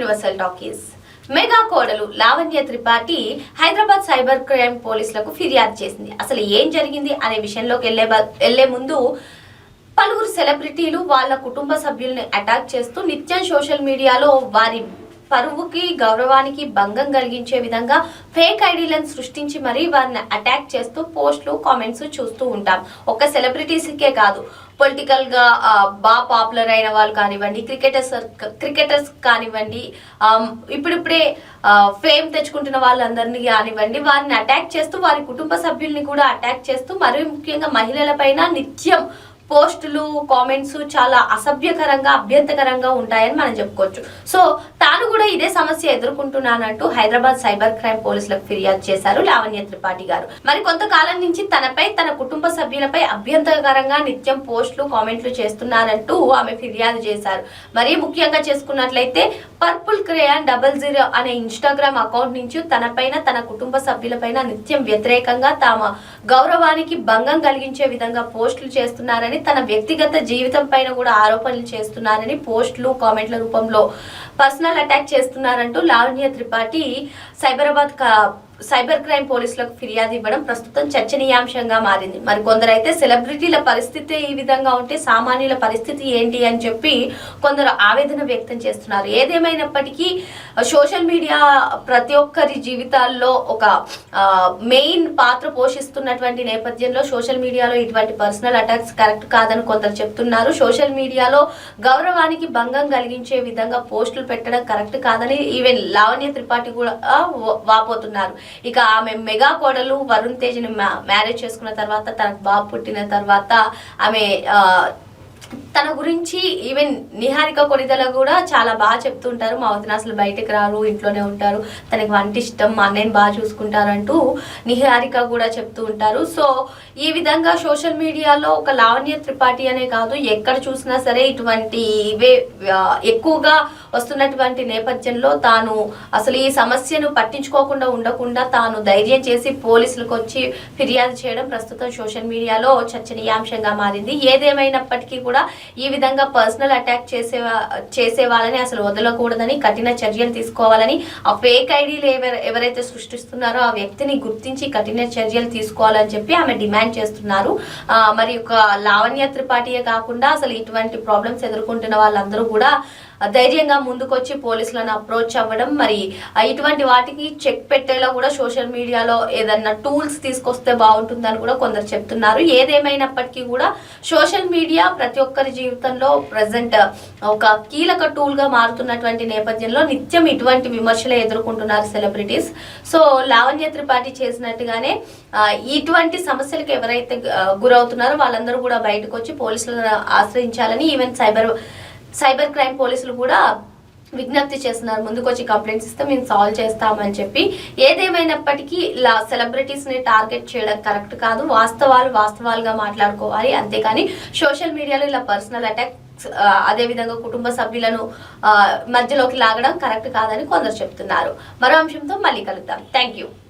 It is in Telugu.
Universal talkies. మెగా కోడలు లావణ్య త్రిపాఠి హైదరాబాద్ సైబర్ క్రైమ్ పోలీసులకు ఫిర్యాదు చేసింది. అసలు ఏం జరిగింది అనే విషయంలోకి వెళ్లే ముందు పలువురు సెలబ్రిటీలు వాళ్ళ కుటుంబ సభ్యుల్ని అటాక్ చేస్తూ నిత్యం సోషల్ మీడియాలో వారి పరువుకి గౌరవానికి భంగం కలిగించే విధంగా ఫేక్ ఐడీలను సృష్టించి మరీ వారిని అటాక్ చేస్తూ పోస్టులు కామెంట్స్ చూస్తూ ఉంటాం. ఒక్క సెలబ్రిటీస్కే కాదు, పొలిటికల్ గా బాగా పాపులర్ అయిన వాళ్ళు కానివ్వండి, క్రికెటర్స్ కానివ్వండి, ఇప్పుడిప్పుడే ఫేమ్ తెచ్చుకుంటున్న వాళ్ళందరినీ కానివ్వండి, వారిని అటాక్ చేస్తూ వారి కుటుంబ సభ్యుల్ని కూడా అటాక్ చేస్తూ మరీ ముఖ్యంగా మహిళల పైన నిత్యం పోస్టులు కామెంట్స్ చాలా అసభ్యకరంగా అభ్యంతకరంగా ఉంటాయని మనం చెప్పుకోవచ్చు. సో తాను కూడా ఇదే సమస్య ఎదుర్కొంటున్నానంటూ హైదరాబాద్ సైబర్ క్రైమ్ పోలీసులకు ఫిర్యాదు చేశారు లావణ్య త్రిపాఠి గారు. మరి కొంతకాలం నుంచి తనపై తన కుటుంబ సభ్యులపై అభ్యంతరకరంగా నిత్యం పోస్టులు కామెంట్లు చేస్తున్నారంటూ ఆమె ఫిర్యాదు చేశారు. మరీ ముఖ్యంగా చేసుకున్నట్లయితే పర్పుల్ క్రేయాన్ 00 అనే ఇన్స్టాగ్రామ్ అకౌంట్ నుంచి తనపైన తన కుటుంబ సభ్యులపైన నిత్యం వ్యతిరేకంగా తమ గౌరవానికి భంగం కలిగించే విధంగా పోస్టులు చేస్తున్నారని, తన వ్యక్తిగత జీవితం పైన కూడా ఆరోపణలు చేస్తున్నారని, పోస్టులు కామెంట్ల రూపంలో పర్సనల్ అటాక్ చేస్తున్నారంటూ లావణ్య త్రిపాఠి సైబర్ క్రైమ్ పోలీసులకు ఫిర్యాదు ఇవ్వడం ప్రస్తుతం చర్చనీయాంశంగా మారింది. మరి కొందరైతే సెలబ్రిటీల పరిస్థితి ఈ విధంగా ఉంటే సామాన్యుల పరిస్థితి ఏంటి అని చెప్పి కొందరు ఆవేదన వ్యక్తం చేస్తున్నారు. ఏదేమైనప్పటికీ సోషల్ మీడియా ప్రతి ఒక్కరి జీవితాల్లో ఒక మెయిన్ పాత్ర పోషిస్తున్నటువంటి నేపథ్యంలో సోషల్ మీడియాలో ఇటువంటి పర్సనల్ అటాక్స్ కరెక్ట్ కాదని కొందరు చెప్తున్నారు. సోషల్ మీడియాలో గౌరవానికి భంగం కలిగించే విధంగా పోస్టులు పెట్టడం కరెక్ట్ కాదని ఈవెన్ లావణ్య త్రిపాఠి కూడా వాపోతున్నారు. ఇక ఆమె మెగా కోడలు వరుణ్ తేజ్ ని మ్యారేజ్ చేసుకున్న తర్వాత, తనకు బాబు పుట్టిన తర్వాత ఆమె తన గురించి ఈవెన్ నిహారిక కొనిదల కూడా చాలా బాగా చెప్తుంటారు. మా వదిన అసలు బయటకు రారు, ఇంట్లోనే ఉంటారు, తనకి వంట ఇష్టం, మా అన్నయ్యని బాగా చూసుకుంటారంటూ నిహారిక కూడా చెప్తూ ఉంటారు. సో ఈ విధంగా సోషల్ మీడియాలో ఒక లావణ్య త్రిపాఠి అనే కాదు, ఎక్కడ చూసినా సరే ఇటువంటి ఇవే ఎక్కువగా వస్తున్నటువంటి నేపథ్యంలో తాను అసలు ఈ సమస్యను పట్టించుకోకుండా ఉండకుండా తాను ధైర్యం చేసి పోలీసులకు వచ్చి ఫిర్యాదు చేయడం ప్రస్తుతం సోషల్ మీడియాలో చర్చనీయాంశంగా మారింది. ఏదేమైనప్పటికీ కూడా ఈ విధంగా పర్సనల్ అటాక్ చేసే వాళ్ళని అసలు వదలకూడదని, కఠిన చర్యలు తీసుకోవాలని, ఆ ఫేక్ ఐడీలు ఎవరైతే సృష్టిస్తున్నారో ఆ వ్యక్తిని గుర్తించి కఠిన చర్యలు తీసుకోవాలని చెప్పి ఆమె డిమాండ్ చేస్తున్నారు. మరి ఒక లావణ్య త్రిపాఠియే కాకుండా అసలు ఇటువంటి ప్రాబ్లమ్స్ ఎదుర్కొంటున్న వాళ్ళందరూ కూడా ధైర్యంగా ముందుకొచ్చి పోలీసులను అప్రోచ్ అవ్వడం, మరి ఇటువంటి వాటికి చెక్ పెట్టేలా కూడా సోషల్ మీడియాలో ఏదన్నా టూల్స్ తీసుకొస్తే బాగుంటుందని కూడా కొందరు చెప్తున్నారు. ఏదేమైనప్పటికీ కూడా సోషల్ మీడియా ప్రతి ఒక్కరి జీవితంలో ప్రజెంట్ ఒక కీలక టూల్ గా మారుతున్నటువంటి నేపథ్యంలో నిత్యం ఇటువంటి విమర్శలు ఎదుర్కొంటున్నారు సెలబ్రిటీస్. సో లావణ్య త్రిపాఠి చేసినట్టుగానే ఇటువంటి సమస్యలకు ఎవరైతే గురవుతున్నారో వాళ్ళందరూ కూడా బయటకు వచ్చి పోలీసులను ఆశ్రయించాలని ఈవెన్ సైబర్ క్రైమ్ పోలీసులు కూడా విజ్ఞప్తి చేస్తున్నారు. ముందుకొచ్చి కంప్లైంట్స్ ఇస్తే మేము సాల్వ్ చేస్తామని చెప్పి. ఏదేమైనప్పటికీ ఇలా సెలబ్రిటీస్ ని టార్గెట్ చేయడం కరెక్ట్ కాదు. వాస్తవాలుగా మాట్లాడుకోవాలి, అంతేకాని సోషల్ మీడియాలో ఇలా పర్సనల్ అటాక్ అదేవిధంగా కుటుంబ సభ్యులను మధ్యలోకి లాగడం కరెక్ట్ కాదని కొందరు చెప్తున్నారు. మరో అంశంతో మళ్ళీ కలుద్దాం. Thank you.